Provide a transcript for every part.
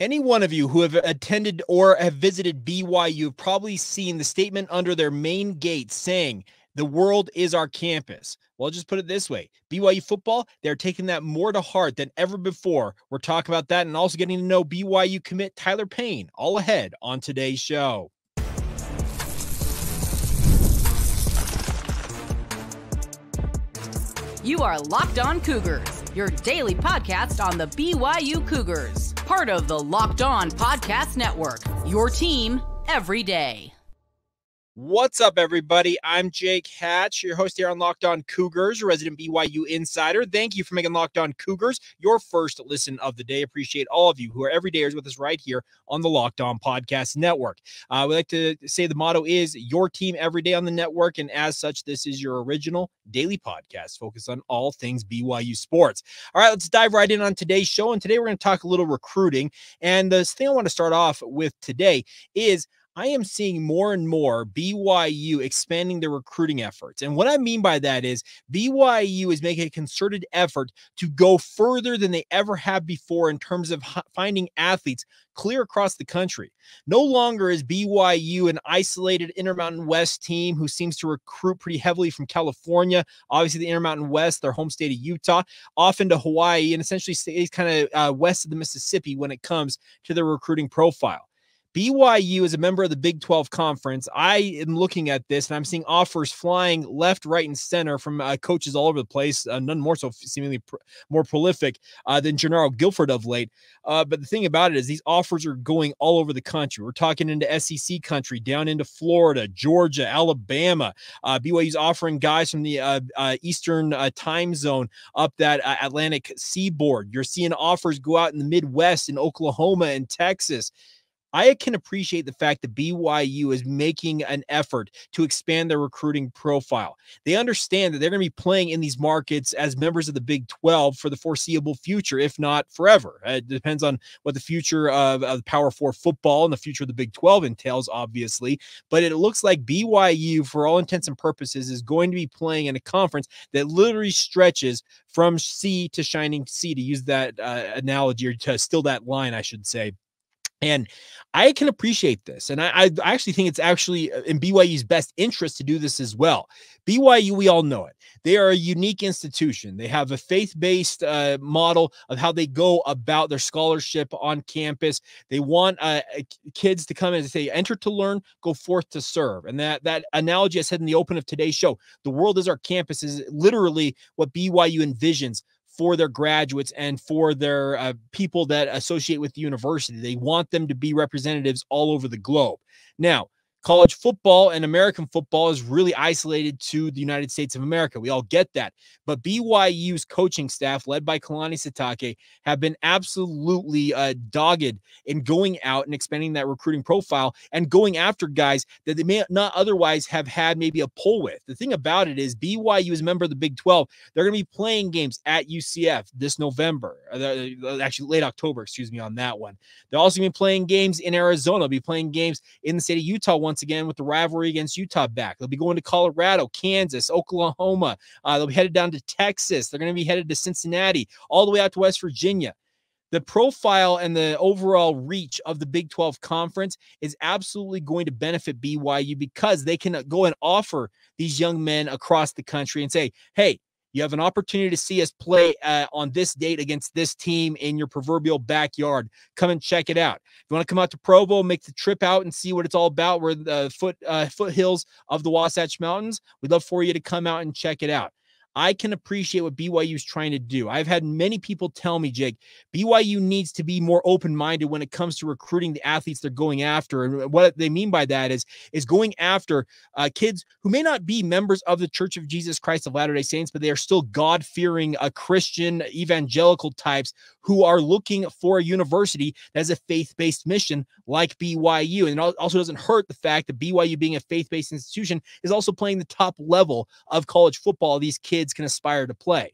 Any one of you who have attended or have visited BYU have probably seen the statement under their main gate saying, "The world is our campus." Well, I'll just put it this way. BYU football, they're taking that more to heart than ever before. We're talking about that and also getting to know BYU commit Tyler Payne, all ahead on today's show. You are Locked On Cougars, your daily podcast on the BYU Cougars, part of the Locked On Podcast Network, your team every day. What's up, everybody? I'm Jake Hatch, your host here on Locked On Cougars, your resident BYU insider. Thank you for making Locked On Cougars your first listen of the day. Appreciate all of you who are everydayers with us right here on the Locked On Podcast Network. We like to say the motto is your team every day on the network, and as such, this is your original daily podcast focused on all things BYU sports. All right, let's dive right in on today's show, and today we're going to talk a little recruiting, and the thing I want to start off with today is I am seeing more and more BYU expanding their recruiting efforts. And what I mean by that is BYU is making a concerted effort to go further than they ever have before in terms of finding athletes clear across the country. No longer is BYU an isolated Intermountain West team who seems to recruit pretty heavily from California. Obviously, the Intermountain West, their home state of Utah, off into Hawaii, and essentially stays kind of west of the Mississippi when it comes to their recruiting profile. BYU is a member of the Big 12 Conference. I am looking at this, and I'm seeing offers flying left, right, and center from coaches all over the place, none more so seemingly more prolific than Jernaro Gilford of late. But the thing about it is these offers are going all over the country. We're talking into SEC country, down into Florida, Georgia, Alabama. BYU's offering guys from the Eastern time zone up that Atlantic seaboard. You're seeing offers go out in the Midwest, in Oklahoma and Texas. I can appreciate the fact that BYU is making an effort to expand their recruiting profile. They understand that they're going to be playing in these markets as members of the Big 12 for the foreseeable future, if not forever. It depends on what the future of Power 4 football and the future of the Big 12 entails, obviously. But it looks like BYU, for all intents and purposes, is going to be playing in a conference that literally stretches from sea to shining sea, to use that analogy, or to steal that line, I should say. And I can appreciate this. And I actually think it's actually in BYU's best interest to do this as well. BYU, we all know it. They are a unique institution. They have a faith-based model of how they go about their scholarship on campus. They want kids to come in and say, enter to learn, go forth to serve. And that analogy I said in the open of today's show, the world is our campus, is literally what BYU envisions for their graduates and for their people that associate with the university. They want them to be representatives all over the globe. Now, college football and American football is really isolated to the United States of America. We all get that. But BYU's coaching staff, led by Kalani Sitake, have been absolutely dogged in going out and expanding that recruiting profile and going after guys that they may not otherwise have had maybe a pull with. The thing about it is BYU is a member of the Big 12. They're going to be playing games at UCF this November, actually late October, on that one. They're also going to be playing games in Arizona. They'll be playing games in the state of Utah once again with the rivalry against Utah back. They'll be going to Colorado, Kansas, Oklahoma. They'll be headed down to Texas. They're going to be headed to Cincinnati, all the way out to West Virginia. The profile and the overall reach of the Big 12 Conference is absolutely going to benefit BYU because they can go and offer these young men across the country and say, hey, you have an opportunity to see us play on this date against this team in your proverbial backyard. Come and check it out. If you want to come out to Provo, make the trip out and see what it's all about, where the foothills of the Wasatch Mountains, we'd love for you to come out and check it out. I can appreciate what BYU is trying to do. I've had many people tell me, Jake, BYU needs to be more open-minded when it comes to recruiting the athletes they're going after. And what they mean by that is going after kids who may not be members of the Church of Jesus Christ of Latter-day Saints, but they are still God-fearing Christian evangelical types who are looking for a university that has a faith-based mission like BYU. And it also doesn't hurt the fact that BYU, being a faith-based institution, is also playing the top level of college football these kids can aspire to play.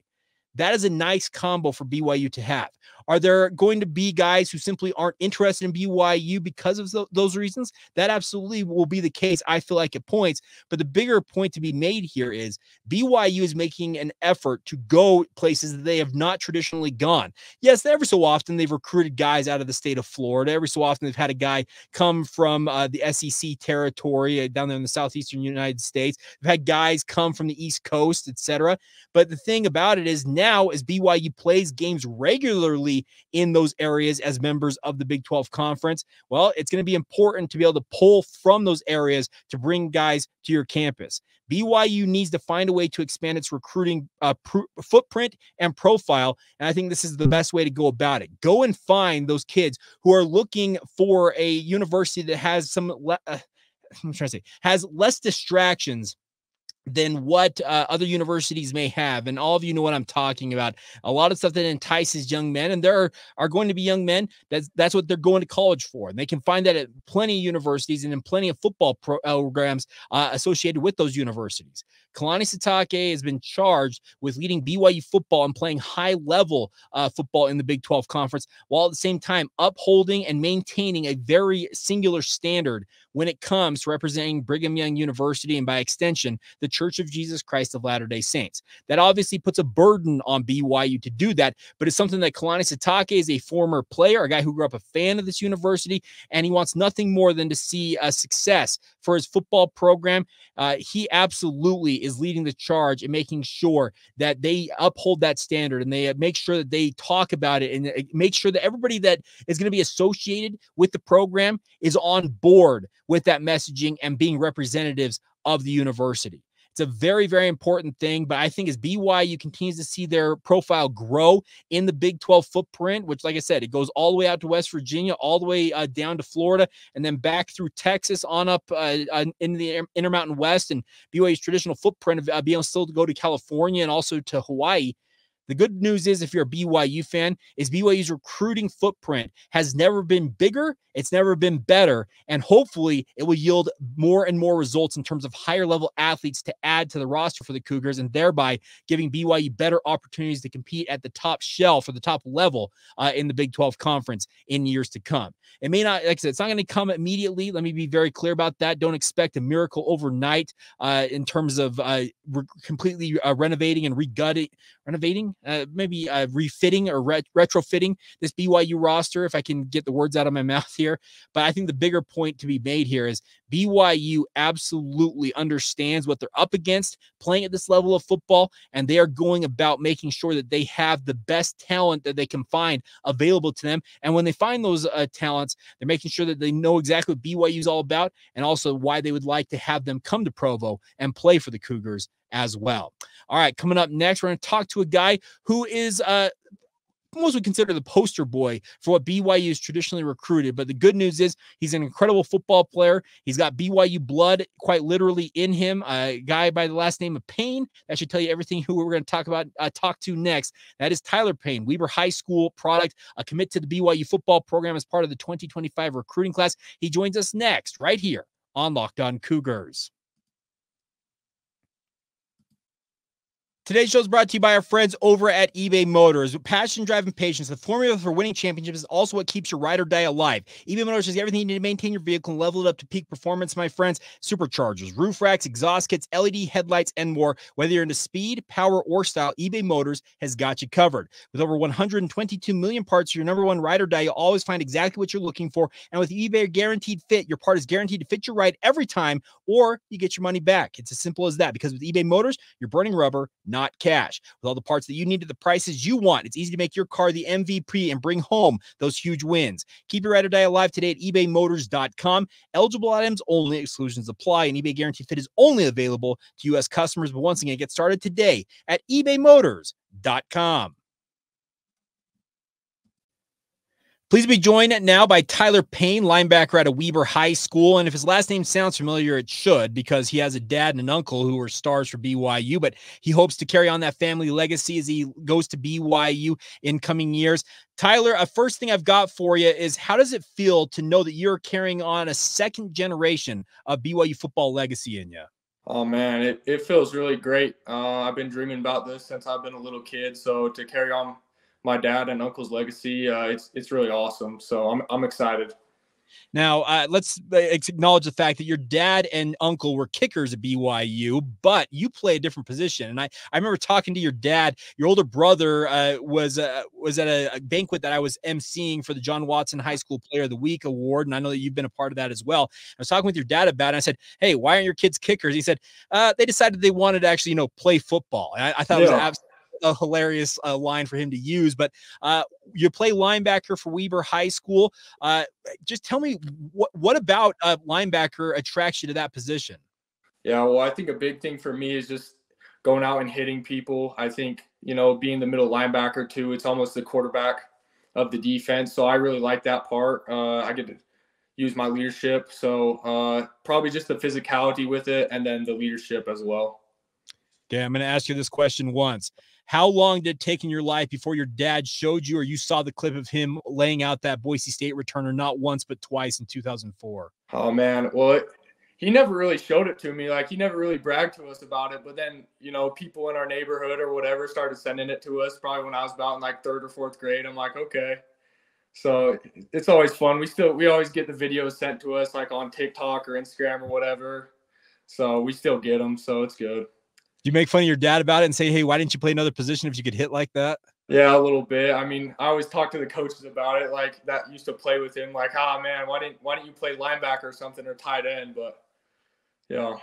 That is a nice combo for BYU to have. Are there going to be guys who simply aren't interested in BYU because of those reasons? That absolutely will be the case, I feel like, at points. But the bigger point to be made here is BYU is making an effort to go places that they have not traditionally gone. Yes, every so often they've recruited guys out of the state of Florida. Every so often they've had a guy come from the SEC territory down there in the southeastern United States. They've had guys come from the East Coast, etc. But the thing about it is now, as BYU plays games regularly in those areas as members of the Big 12 Conference, well, it's going to be important to be able to pull from those areas to bring guys to your campus. BYU needs to find a way to expand its recruiting footprint and profile, and I think this is the best way to go about it. Go and find those kids who are looking for a university that has has less distractions than what other universities may have. And all of you know what I'm talking about. A lot of stuff that entices young men, and there are going to be young men that's what they're going to college for. And they can find that at plenty of universities and in plenty of football programs associated with those universities. Kalani Sitake has been charged with leading BYU football and playing high-level football in the Big 12 Conference, while at the same time upholding and maintaining a very singular standard when it comes to representing Brigham Young University and, by extension, the Church of Jesus Christ of Latter-day Saints. That obviously puts a burden on BYU to do that, but it's something that Kalani Sitake is a former player, a guy who grew up a fan of this university, and he wants nothing more than to see a success for his football program. He absolutely is leading the charge and making sure that they uphold that standard, and they make sure that they talk about it, and make sure that everybody that is going to be associated with the program is on board with that messaging and being representatives of the university. It's a very, very important thing, but I think as BYU continues to see their profile grow in the Big 12 footprint, which, like I said, it goes all the way out to West Virginia, all the way down to Florida, and then back through Texas on up in the Intermountain West, and BYU's traditional footprint of being able still to go to California and also to Hawaii. The good news is, if you're a BYU fan, is BYU's recruiting footprint has never been bigger. It's never been better. And hopefully it will yield more and more results in terms of higher level athletes to add to the roster for the Cougars, and thereby giving BYU better opportunities to compete at the top shelf or the top level in the Big 12 Conference in years to come. It may not, like I said, it's not going to come immediately. Let me be very clear about that. Don't expect a miracle overnight in terms of completely renovating and refitting or retrofitting this BYU roster, if I can get the words out of my mouth here. But I think the bigger point to be made here is BYU absolutely understands what they're up against playing at this level of football, and they are going about making sure that they have the best talent that they can find available to them. And when they find those talents, they're making sure that they know exactly what BYU is all about, and also why they would like to have them come to Provo and play for the Cougars as well. All right, coming up next, we're going to talk to a guy who is most would consider the poster boy for what BYU is traditionally recruited. But the good news is he's an incredible football player. He's got BYU blood quite literally in him. A guy by the last name of Payne. That should tell you everything who we're going to talk to next. That is Tyler Payne, Weber High School product, a commit to the BYU football program as part of the 2025 recruiting class. He joins us next right here on Locked On Cougars. Today's show is brought to you by our friends over at eBay Motors. Passion, drive, and patience, the formula for winning championships, is also what keeps your ride or die alive. eBay Motors has everything you need to maintain your vehicle and level it up to peak performance, my friends. Superchargers, roof racks, exhaust kits, LED headlights, and more. Whether you're into speed, power, or style, eBay Motors has got you covered. With over 122 million parts, your number one ride or die, you'll always find exactly what you're looking for. And with eBay Guaranteed Fit, your part is guaranteed to fit your ride every time, or you get your money back. It's as simple as that, because with eBay Motors, you're burning rubber, not cash. With all the parts that you need at the prices you want, it's easy to make your car the MVP and bring home those huge wins. Keep your ride or die alive today at ebaymotors.com. Eligible items only, exclusions apply, and eBay Guaranteed Fit is only available to U.S. customers. But once again, get started today at ebaymotors.com. Please be joined now by Tyler Payne, linebacker out of Weber High School. And if his last name sounds familiar, it should, because he has a dad and an uncle who are stars for BYU, but he hopes to carry on that family legacy as he goes to BYU in coming years. Tyler, first thing I've got for you is, how does it feel to know that you're carrying on a second generation of BYU football legacy in you? Oh, man, it feels really great. I've been dreaming about this since I've been a little kid. So to carry on my dad and uncle's legacy. It's really awesome. So I'm excited. Now, let's acknowledge the fact that your dad and uncle were kickers at BYU, but you play a different position. And I remember talking to your dad. Your older brother was at a banquet that I was emceeing for the John Watson High School Player of the Week award, and I know that you've been a part of that as well. I was talking with your dad about it, and I said, "Hey, why aren't your kids kickers?" He said, "They decided they wanted to actually, play football." And I thought it was absolutely a hilarious line for him to use. But you play linebacker for Weber High School. Just tell me what about linebacker attracts you to that position? Yeah, well, I think a big thing for me is just going out and hitting people. I think, being the middle linebacker too, it's almost the quarterback of the defense. So I really like that part. I get to use my leadership. So probably just the physicality with it and then the leadership as well. Okay, I'm going to ask you this question once. How long did it take in your life before your dad showed you or you saw the clip of him laying out that Boise State returner not once but twice in 2004? Oh, man. Well, he never really showed it to me. Like, he never really bragged to us about it. But then, people in our neighborhood or whatever started sending it to us probably when I was about in like 3rd or 4th grade. I'm like, okay. So it's always fun. We always get the videos sent to us like on TikTok or Instagram or whatever. So we still get them. So it's good. Do you make fun of your dad about it and say, "Hey, why didn't you play another position if you could hit like that?" Yeah, a little bit. I mean, I always talk to the coaches about it, like that used to play with him, like, "Oh man, why didn't you play linebacker or something or tight end?" But yeah.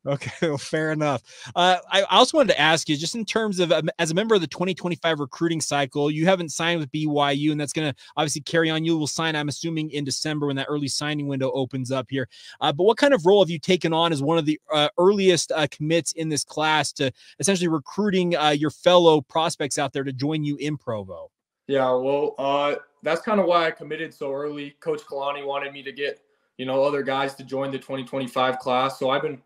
Okay, well, fair enough. I also wanted to ask you, just in terms of as a member of the 2025 recruiting cycle, you haven't signed with BYU, and that's going to obviously carry on. You will sign, I'm assuming, in December when that early signing window opens up here. But what kind of role have you taken on as one of the earliest commits in this class to essentially recruiting your fellow prospects out there to join you in Provo? Yeah, well, that's kind of why I committed so early. Coach Kalani wanted me to get, other guys to join the 2025 class. So I've been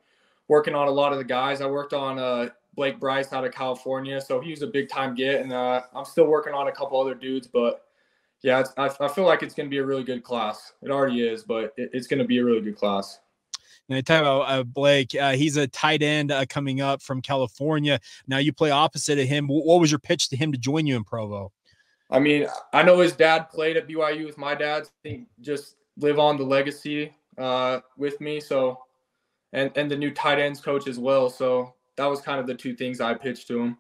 working on a lot of the guys. I worked on Blake Bryce out of California, so he was a big-time get, and I'm still working on a couple other dudes. But, yeah, I feel like it's going to be a really good class. It already is, but it's going to be a really good class. Now, you talk about Blake. He's a tight end coming up from California. Now, you play opposite of him. What was your pitch to him to join you in Provo? I mean, I know his dad played at BYU with my dad. I think just live on the legacy with me, so – and the new tight ends coach as well. So that was kind of the two things I pitched to him.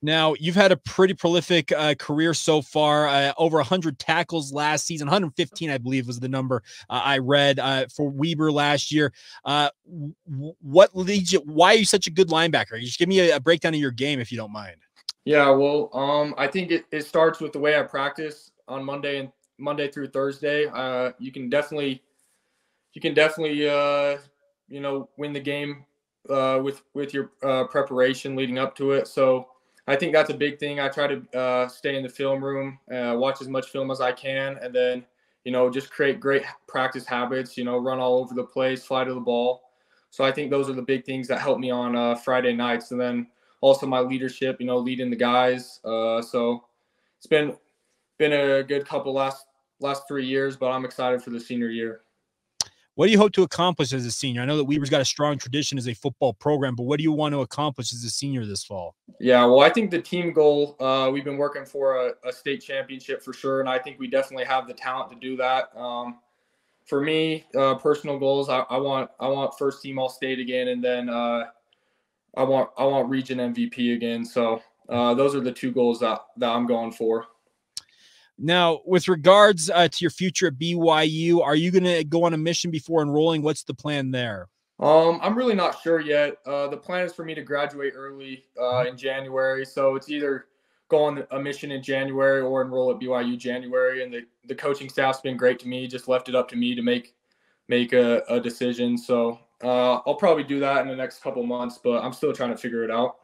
Now, you've had a pretty prolific career so far, over 100 tackles last season, 115, I believe was the number I read for Weber last year. What leads you? Why are you such a good linebacker? Just give me a breakdown of your game, if you don't mind. Yeah, well, I think it starts with the way I practice on Monday through Thursday. You can definitely win the game with your preparation leading up to it. So I think that's a big thing. I try to stay in the film room, watch as much film as I can, and then, just create great practice habits, run all over the place, fly to the ball. So I think those are the big things that help me on Friday nights. And then also my leadership, leading the guys. So it's been a good couple last 3 years, but I'm excited for the senior year. What do you hope to accomplish as a senior? I know that Weber's got a strong tradition as a football program, but what do you want to accomplish as a senior this fall? Yeah, well, I think the team goal, we've been working for a state championship for sure, and I think we definitely have the talent to do that. For me, personal goals, I want first team All-State again, and then I want region MVP again. So those are the two goals that I'm going for. Now, with regards to your future at BYU, are you going to go on a mission before enrolling? What's the plan there? I'm really not sure yet. The plan is for me to graduate early in January. So it's either go on a mission in January or enroll at BYU January. And the coaching staff's been great to me, just left it up to me to make a decision. So I'll probably do that in the next couple months, but I'm still trying to figure it out.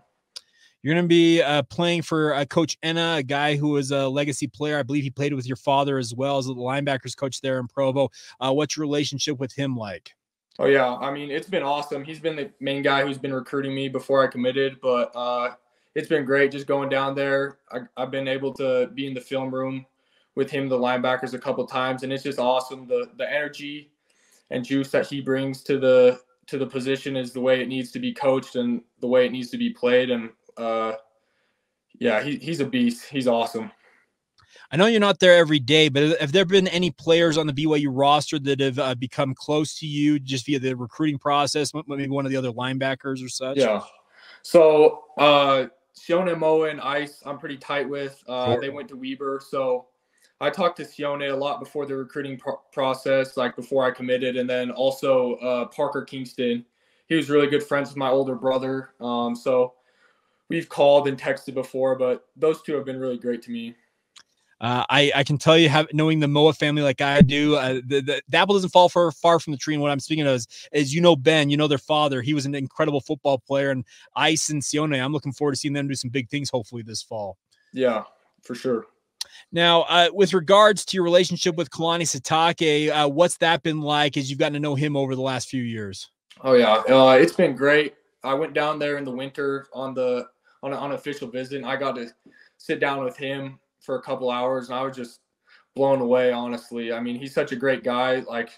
You're going to be playing for Coach Enna, a guy who is a legacy player. I believe he played with your father as well as the linebackers coach there in Provo. What's your relationship with him like? Oh, yeah. I mean, it's been awesome. He's been the main guy who's been recruiting me before I committed, but it's been great just going down there. I've been able to be in the film room with him, the linebackers, a couple times, and it's just awesome. The energy and juice that he brings to the position is the way it needs to be coached and the way it needs to be played. And yeah, he's a beast. He's awesome. I know you're not there every day, but have there been any players on the BYU roster that have become close to you just via the recruiting process, maybe one of the other linebackers or such? Yeah. So Sione, Moa, and Ice, I'm pretty tight with. Sure. They went to Weber, so I talked to Sione a lot before the recruiting process, like before I committed, and then also Parker Kingston. He was really good friends with my older brother, so we've called and texted before, but those two have been really great to me. I can tell you, knowing the Moa family like I do, the apple doesn't fall far from the tree. And what I'm speaking of is Ben, their father. He was an incredible football player. And Ice and Sione, I'm looking forward to seeing them do some big things hopefully this fall. Yeah, for sure. Now, with regards to your relationship with Kalani Sitake, what's that been like as you've gotten to know him over the last few years? Oh yeah, it's been great. I went down there in the winter on an unofficial visit, and I got to sit down with him for a couple hours, and I was just blown away, honestly. I mean, he's such a great guy. Like,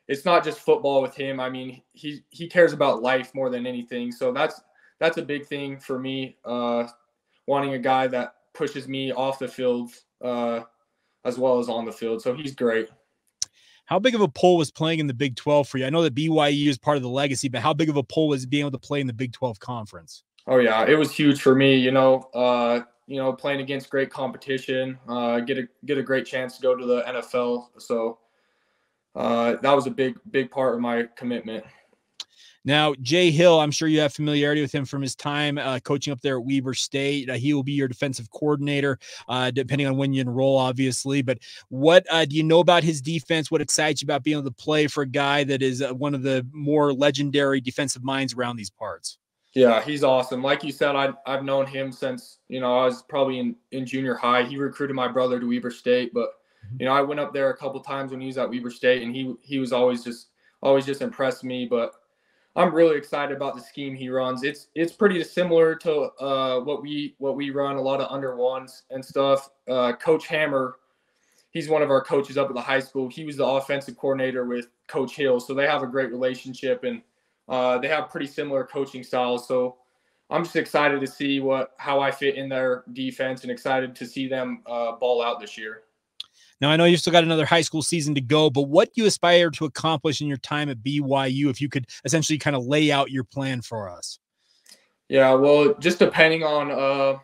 it's not just football with him. I mean, he cares about life more than anything. So that's a big thing for me, wanting a guy that pushes me off the field as well as on the field. So he's great. How big of a pull was playing in the Big 12 for you? I know that BYU is part of the legacy, but how big of a pull was being able to play in the Big 12 conference? Oh yeah, it was huge for me. Playing against great competition, get a great chance to go to the NFL. So that was a big part of my commitment. Now, Jay Hill, I'm sure you have familiarity with him from his time coaching up there at Weber State. He will be your defensive coordinator, depending on when you enroll, obviously. But what do you know about his defense? What excites you about being able to play for a guy that is one of the more legendary defensive minds around these parts? Yeah, he's awesome. Like you said, I've known him since, I was probably in junior high. He recruited my brother to Weber State, but, I went up there a couple times when he was at Weber State, and he was always just impressed me. But I'm really excited about the scheme he runs. It's pretty similar to what we run, a lot of under ones and stuff. Coach Hammer, he's one of our coaches up at the high school. He was the offensive coordinator with Coach Hill, so they have a great relationship, and they have pretty similar coaching styles. So I'm just excited to see how I fit in their defense, and excited to see them ball out this year. Now, I know you've still got another high school season to go, but what do you aspire to accomplish in your time at BYU, if you could essentially kind of lay out your plan for us? Yeah, well, just depending on,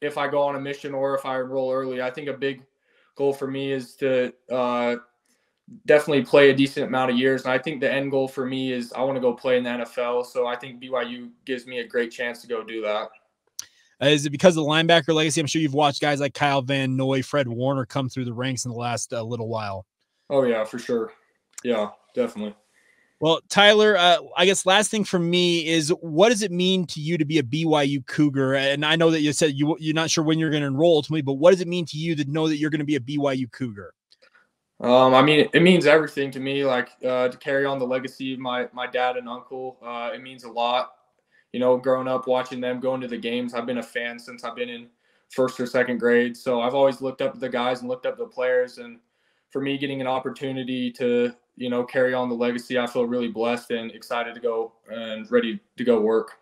if I go on a mission or if I enroll early, I think a big goal for me is to definitely play a decent amount of years. And I think the end goal for me is I want to go play in the NFL. So I think BYU gives me a great chance to go do that. Is it because of the linebacker legacy? I'm sure you've watched guys like Kyle Van Noy, Fred Warner come through the ranks in the last little while. Oh, yeah, for sure. Yeah, definitely. Well, Tyler, I guess last thing for me is, what does it mean to you to be a BYU Cougar? And I know that you said you're not sure when you're going to enroll ultimately, but what does it mean to you to know that you're going to be a BYU Cougar? I mean, it means everything to me, like to carry on the legacy of my dad and uncle. It means a lot. Growing up watching them going to the games, I've been a fan since I've been in first or second grade. So I've always looked up to the guys and looked up to the players. And for me, getting an opportunity to, carry on the legacy, I feel really blessed and excited to go and ready to go work.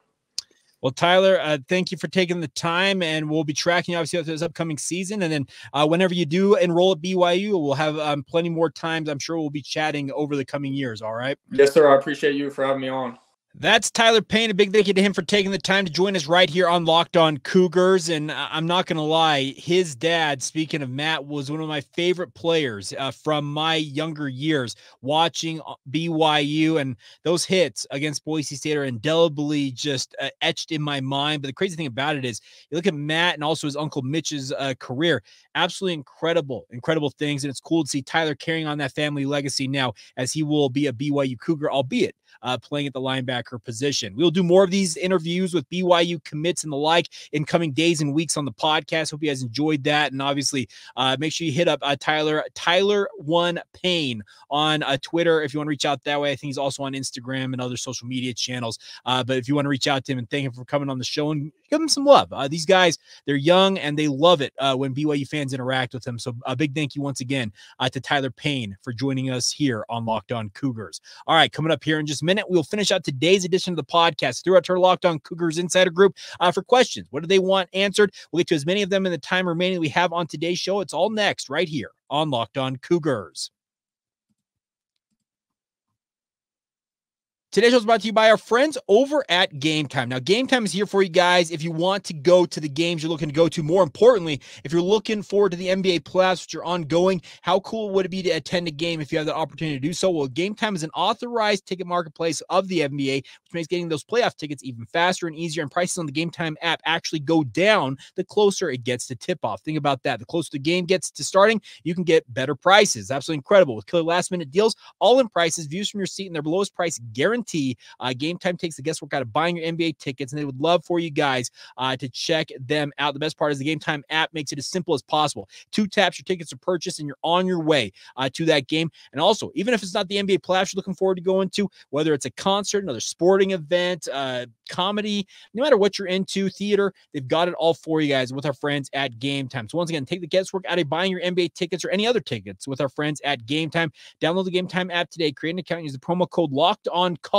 Well, Tyler, thank you for taking the time, and we'll be tracking obviously this upcoming season. And then whenever you do enroll at BYU, we'll have plenty more times. I'm sure we'll be chatting over the coming years. All right. Yes, sir. I appreciate you for having me on. That's Tyler Payne. A big thank you to him for taking the time to join us right here on Locked On Cougars. And I'm not going to lie, his dad, speaking of Matt, was one of my favorite players from my younger years, watching BYU, and those hits against Boise State are indelibly just etched in my mind. But the crazy thing about it is, you look at Matt and also his uncle Mitch's career, absolutely incredible things. And it's cool to see Tyler carrying on that family legacy now, as he will be a BYU Cougar, albeit playing at the linebacker position. We'll do more of these interviews with BYU commits and the like in coming days and weeks on the podcast. Hope you guys enjoyed that. And obviously, make sure you hit up Tyler Payne on Twitter if you want to reach out that way. I think he's also on Instagram and other social media channels. But if you want to reach out to him and thank him for coming on the show and give him some love. These guys, they're young and they love it when BYU fans interact with them. So a big thank you once again to Tyler Payne for joining us here on Locked On Cougars. All right, coming up here in just a minute, minute, we'll finish out today's edition of the podcast. Throughout our Locked On Cougars Insider Group for questions. What do they want answered? We'll get to as many of them in the time remaining we have on today's show. It's all next right here on Locked On Cougars. Today's show is brought to you by our friends over at Game Time. Now, Game Time is here for you guys if you want to go to the games you're looking to go to. More importantly, if you're looking forward to the NBA playoffs, which are ongoing, how cool would it be to attend a game if you have the opportunity to do so? Well, Game Time is an authorized ticket marketplace of the NBA, which makes getting those playoff tickets even faster and easier, and prices on the Game Time app actually go down the closer it gets to tip-off. Think about that. The closer the game gets to starting, you can get better prices. Absolutely incredible. With killer last-minute deals, all-in prices, views from your seat, and their lowest price guarantee. Game Time takes the guesswork out of buying your NBA tickets, and they would love for you guys to check them out. The best part is the Game Time app makes it as simple as possible. 2 taps, your tickets are purchased, and you're on your way to that game. And also, even if it's not the NBA playoffs you're looking forward to going to, whether it's a concert, another sporting event, comedy, no matter what you're into, theater, they've got it all for you guys with our friends at Game Time. So once again, take the guesswork out of buying your NBA tickets or any other tickets with our friends at Game Time. Download the Game Time app today, create an account, and use the promo code LOCKEDONCollege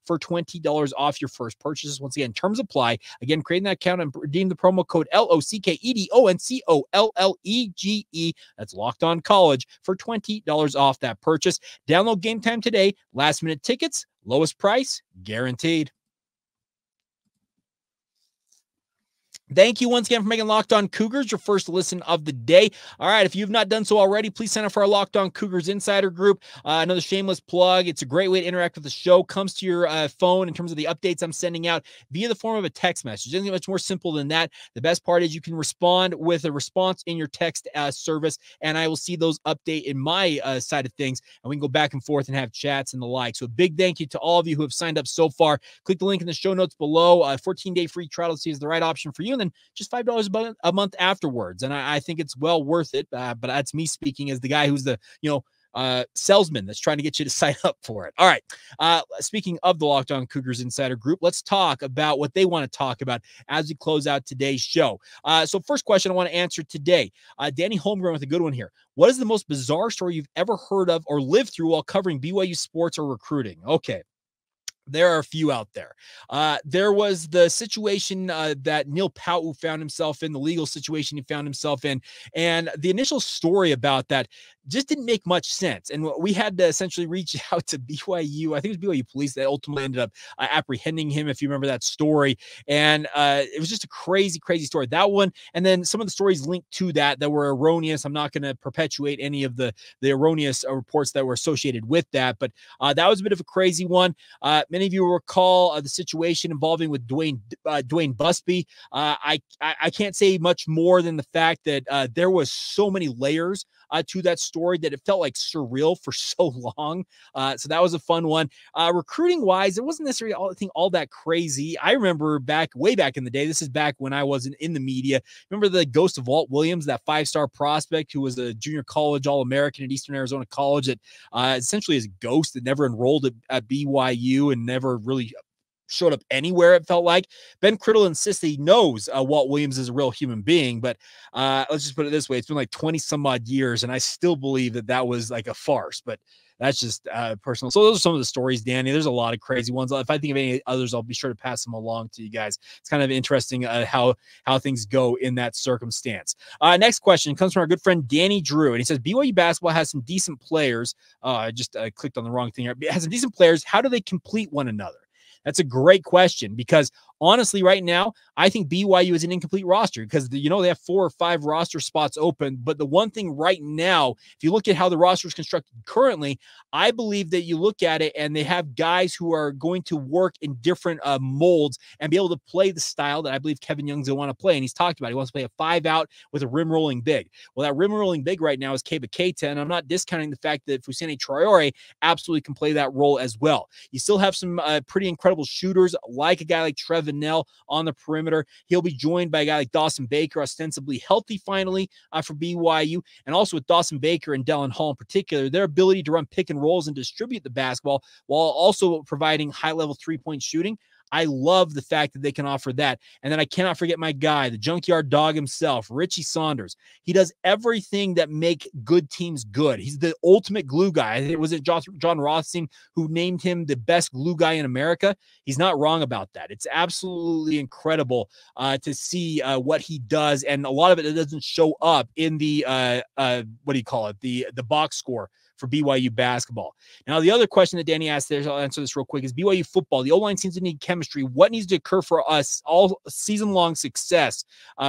for $20 off your first purchases. Once again, terms apply. Again, creating that account and redeem the promo code LOCKEDONCOLLEGE. That's Locked On College for $20 off that purchase. Download Game Time today. Last minute tickets, lowest price guaranteed. Thank you once again for making Locked On Cougars your first listen of the day. All right, if you've not done so already, please sign up for our Locked On Cougars Insider Group. Another shameless plug. It's a great way to interact with the show. Comes to your phone in terms of the updates I'm sending out via the form of a text message. It doesn't get much more simple than that. The best part is you can respond with a response in your text service, and I will see those update in my side of things, and we can go back and forth and have chats and the like. So a big thank you to all of you who have signed up so far. Click the link in the show notes below. 14-day free trial to see is the right option for you, and then just $5 a month afterwards. And I think it's well worth it. But that's me speaking as the guy who's the, salesman that's trying to get you to sign up for it. All right. Speaking of the Locked On Cougars Insider Group, let's talk about what they want to talk about as we close out today's show. So first question I want to answer today, Danny Holmgren with a good one here. What is the most bizarre story you've ever heard of or lived through while covering BYU sports or recruiting? Okay. There are a few out there. There was the situation that Neil Pau'u found himself in, the legal situation he found himself in, and the initial story about that just didn't make much sense. And we had to essentially reach out to BYU. I think it was BYU police that ultimately ended up apprehending him, if you remember that story. And it was just a crazy, crazy story. That one, and then some of the stories linked to that were erroneous. I'm not going to perpetuate any of the erroneous reports that were associated with that, but that was a bit of a crazy one. Many of you will recall the situation involving with Dwayne Busby. I can't say much more than the fact that there was so many layers to that story that it felt like surreal for so long. So that was a fun one. Recruiting wise, it wasn't necessarily all that crazy. I remember way back in the day, this is back when I wasn't in the media. Remember the ghost of Walt Williams, that 5-star prospect who was a junior college All-American at Eastern Arizona College that essentially is a ghost that never enrolled at BYU and never really showed up anywhere, it felt like. Ben Criddle insists that he knows Walt Williams is a real human being, but let's just put it this way. It's been like 20 some odd years, and I still believe that was like a farce, but that's just personal. So those are some of the stories, Danny. There's a lot of crazy ones. If I think of any others, I'll be sure to pass them along to you guys. It's kind of interesting how things go in that circumstance. Next question comes from our good friend Danny Drew, and he says, BYU basketball has some decent players. I just clicked on the wrong thing here. It has some decent players. How do they complete one another? That's a great question, because honestly, right now, I think BYU is an incomplete roster because, they have 4 or 5 roster spots open. But the one thing right now, if you look at how the roster is constructed currently, I believe that you look at it and they have guys who are going to work in different molds and be able to play the style that I believe Kevin Young's going to want to play. And he's talked about it. He wants to play a 5-out with a rim rolling big. Well, that rim rolling big right now is Keba Keita, and I'm not discounting the fact that Fousseyni Traore absolutely can play that role as well. You still have some pretty incredible shooters like a guy like Trevin Nell on the perimeter. He'll be joined by a guy like Dawson Baker, ostensibly healthy finally for BYU. And also with Dawson Baker and Dallin Hall in particular, their ability to run pick and rolls and distribute the basketball while also providing high-level three-point shooting, I love the fact that they can offer that. And then I cannot forget my guy, the junkyard dog himself, Richie Saunders. He does everything that make good teams good. He's the ultimate glue guy. I think it was John Rothstein who named him the best glue guy in America. He's not wrong about that. It's absolutely incredible to see what he does, and a lot of it doesn't show up in the the box score for BYU basketball. Now, the other question that Danny asked there, I'll answer this real quick, is BYU football. The O-line seems to need chemistry. What needs to occur for us all season-long success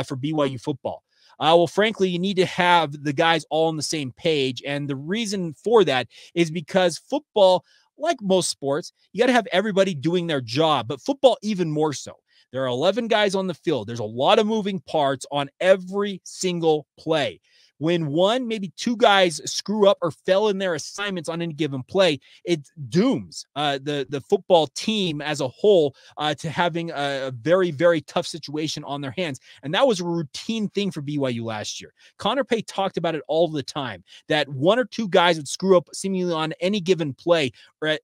for BYU football? Well, frankly, you need to have the guys all on the same page, and the reason for that is because football, like most sports, you got to have everybody doing their job, but football even more so. There are 11 guys on the field. There's a lot of moving parts on every single play. When one, maybe two guys screw up or fell in their assignments on any given play, it dooms the football team as a whole to having a very, very tough situation on their hands. And that was a routine thing for BYU last year. Connor Pay talked about it all the time, that one or two guys would screw up seemingly on any given play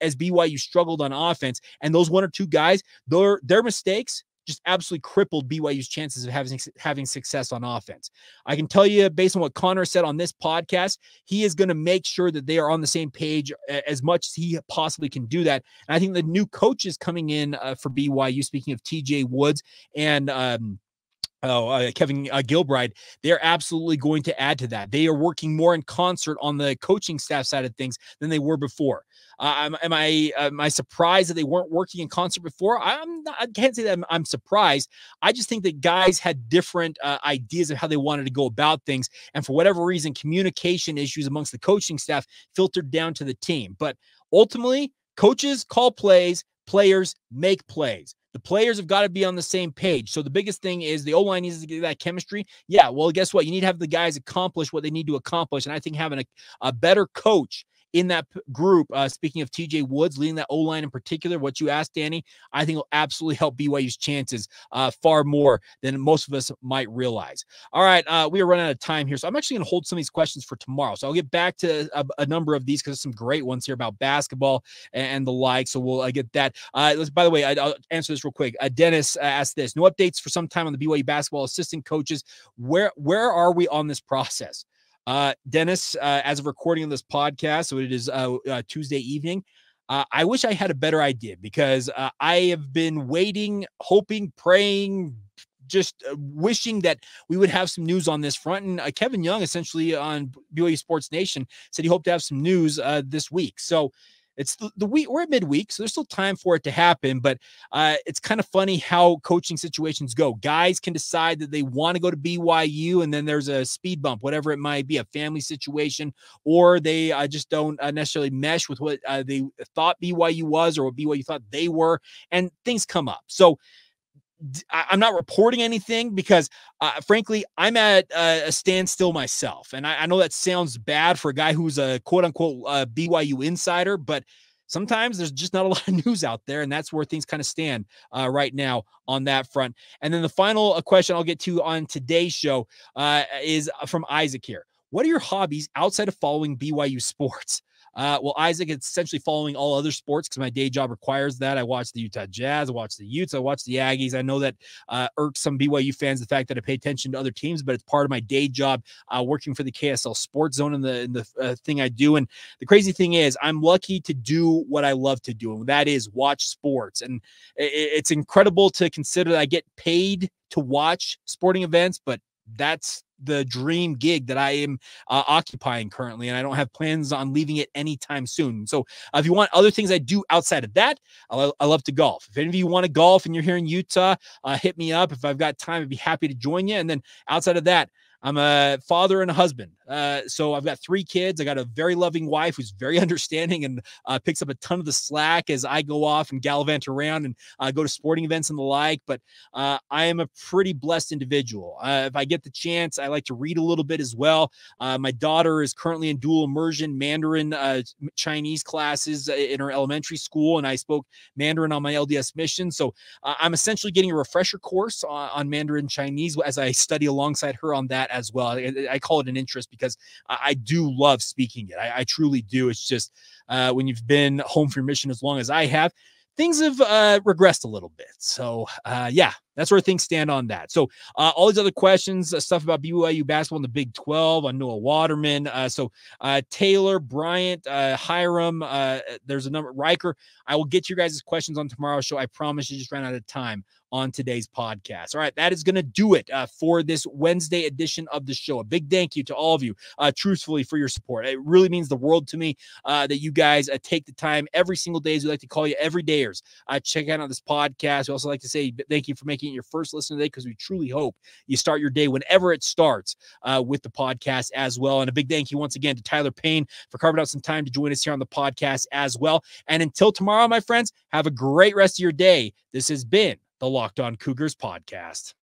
as BYU struggled on offense. And those one or two guys, their mistakes just absolutely crippled BYU's chances of having success on offense. I can tell you, based on what Connor said on this podcast, he is going to make sure that they are on the same page as much as he possibly can do that. And I think the new coaches coming in for BYU, speaking of TJ Woods and Kevin Gilbride, they're absolutely going to add to that. They are working more in concert on the coaching staff side of things than they were before. Am I surprised that they weren't working in concert before? I can't say that I'm surprised. I just think that guys had different ideas of how they wanted to go about things. And for whatever reason, communication issues amongst the coaching staff filtered down to the team. But ultimately, coaches call plays, players make plays. The players have got to be on the same page. So the biggest thing is the O-line needs to get that chemistry. Yeah, well, guess what? You need to have the guys accomplish what they need to accomplish. And I think having a better coach in that group, speaking of TJ Woods, leading that O-line in particular, what you asked, Danny, I think will absolutely help BYU's chances far more than most of us might realize. All right, we are running out of time here, so I'm actually going to hold some of these questions for tomorrow. So I'll get back to a number of these because there's some great ones here about basketball and the like, so we'll get that. By the way, I'll answer this real quick. Dennis asked this. No updates for some time on the BYU basketball assistant coaches. Where are we on this process? Dennis, as of recording of this podcast, so it is Tuesday evening, I wish I had a better idea because I have been waiting, hoping, praying, just wishing that we would have some news on this front. And Kevin Young, essentially on BYU Sports Nation, said he hoped to have some news this week. So it's the week, we're at midweek, so there's still time for it to happen, but it's kind of funny how coaching situations go. Guys can decide that they want to go to BYU, and then there's a speed bump, whatever it might be, a family situation, or they just don't necessarily mesh with what they thought BYU was or what BYU thought they were, and things come up. So I'm not reporting anything because, frankly, I'm at a standstill myself. And I know that sounds bad for a guy who's a quote-unquote BYU insider, but sometimes there's just not a lot of news out there, and that's where things kind of stand right now on that front. And then the final question I'll get to on today's show is from Isaac here. What are your hobbies outside of following BYU sports? Well, Isaac, it's essentially following all other sports because my day job requires that. I watch the Utah Jazz, I watch the Utes, I watch the Aggies. I know that irks some BYU fans, the fact that I pay attention to other teams, but it's part of my day job working for the KSL Sports Zone in the thing I do. And the crazy thing is I'm lucky to do what I love to do, and that is watch sports. And it's incredible to consider that I get paid to watch sporting events, but that's the dream gig that I am occupying currently, and I don't have plans on leaving it anytime soon. So if you want other things I do outside of that, I love to golf. If any of you want to golf and you're here in Utah, hit me up. If I've got time, I'd be happy to join you. And then outside of that, I'm a father and a husband. So I've got 3 kids. I got a very loving wife who's very understanding and picks up a ton of the slack as I go off and gallivant around and go to sporting events and the like. But I am a pretty blessed individual. If I get the chance, I like to read a little bit as well. My daughter is currently in dual immersion Mandarin Chinese classes in her elementary school, and I spoke Mandarin on my LDS mission. So I'm essentially getting a refresher course on Mandarin Chinese as I study alongside her on that as well. I call it an interest because I do love speaking it. I truly do. It's just when you've been home for your mission as long as I have, things have regressed a little bit. So, yeah, that's where things stand on that. So, all these other questions, stuff about BYU basketball in the Big 12, on Noah Waterman. Taylor, Bryant, Hiram, there's a number, Riker. I will get you guys' questions on tomorrow's show. I promise you, just ran out of time on today's podcast. All right, that is going to do it for this Wednesday edition of the show. A big thank you to all of you, truthfully, for your support. It really means the world to me that you guys take the time every single day, as we like to call you, everydayers. Check out on this podcast. We also like to say thank you for making it your first listen today, because we truly hope you start your day whenever it starts with the podcast as well. And a big thank you once again to Tyler Payne for carving out some time to join us here on the podcast as well. And until tomorrow, my friends, have a great rest of your day. This has been the Locked On Cougars podcast.